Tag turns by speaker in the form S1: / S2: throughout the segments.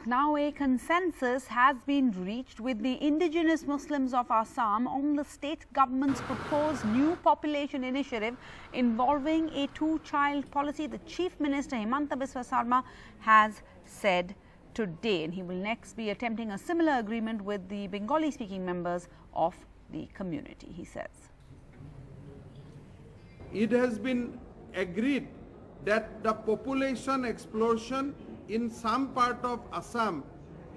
S1: fact, now a consensus has been reached with the indigenous Muslims of Assam on the state government's proposed new population initiative involving a two-child policy. The Chief Minister Himanta Biswa Sarma has said today, and he will next be attempting a similar agreement with the Bengali-speaking members of the community, he says.
S2: It has been agreed that the population explosion in some part of Assam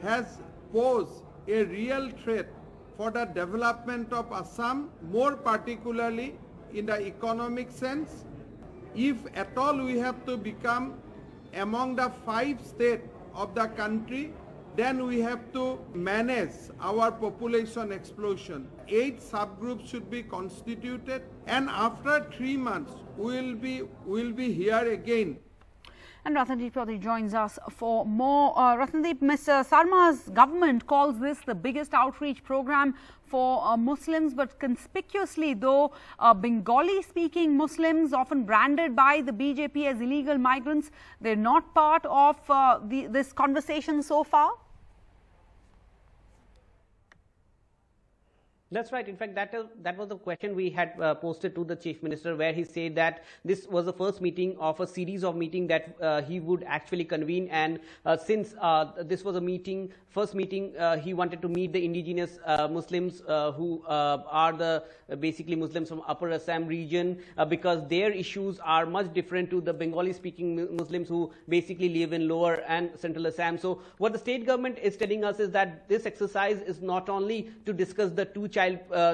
S2: has posed a real threat for the development of Assam, more particularly in the economic sense. If at all we have to become among the 5 states of the country, then we have to manage our population explosion. 8 subgroups should be constituted, and after 3 months we will be here again.
S1: And Rathandeep Chaudhary joins us for more. Rathandeep, Mr. Sarma's government calls this the biggest outreach program for Muslims, but conspicuously though, Bengali-speaking Muslims, often branded by the BJP as illegal migrants, they're not part of this conversation so far?
S3: That's right. In fact, that was the question we had posted to the Chief Minister, where he said that this was the first meeting of a series of meetings that he would actually convene. And since this was a first meeting, he wanted to meet the indigenous Muslims who are basically Muslims from Upper Assam region, because their issues are much different to the Bengali-speaking Muslims who basically live in Lower and Central Assam. So what the state government is telling us is that this exercise is not only to discuss the two-child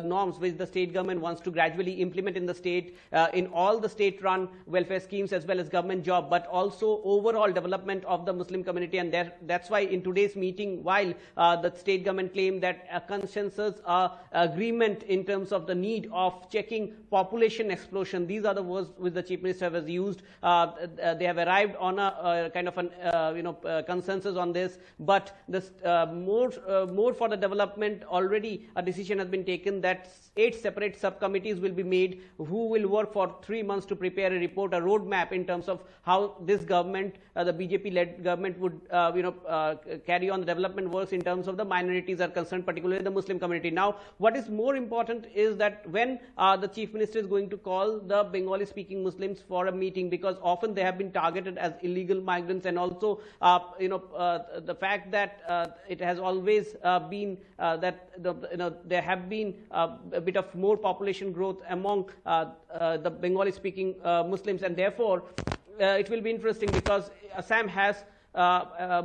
S3: norms which the state government wants to gradually implement in the state, in all the state-run welfare schemes as well as government job, but also overall development of the Muslim community. And that's why in today's meeting, while the state government claimed that a consensus agreement in terms of the need of checking population explosion, these are the words which the Chief Minister has used. They have arrived on a kind of an consensus on this, but this more for the development. Already a decision has been taken that 8 separate subcommittees will be made who will work for 3 months to prepare a report, a roadmap in terms of how this government, the BJP-led government, would carry on the development works in terms of the minorities are concerned, particularly the Muslim community. Now, what is more important is that when the Chief Minister is going to call the Bengali-speaking Muslims for a meeting, because often they have been targeted as illegal migrants, and also the fact that it has always been that there have been a bit of more population growth among the Bengali-speaking Muslims, and therefore it will be interesting because Assam has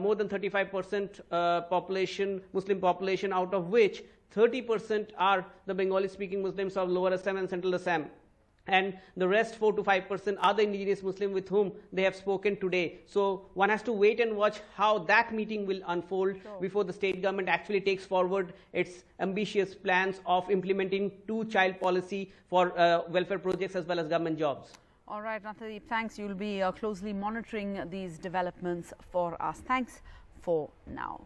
S3: more than 35% population, Muslim population, out of which 30% are the Bengali-speaking Muslims of Lower Assam and Central Assam. And the rest 4 to 5% are the indigenous Muslim with whom they have spoken today. So one has to wait and watch how that meeting will unfold before the state government actually takes forward its ambitious plans of implementing two-child policy for welfare projects as well as government jobs.
S1: All right, Rathandeep, thanks. You'll be closely monitoring these developments for us. Thanks for now.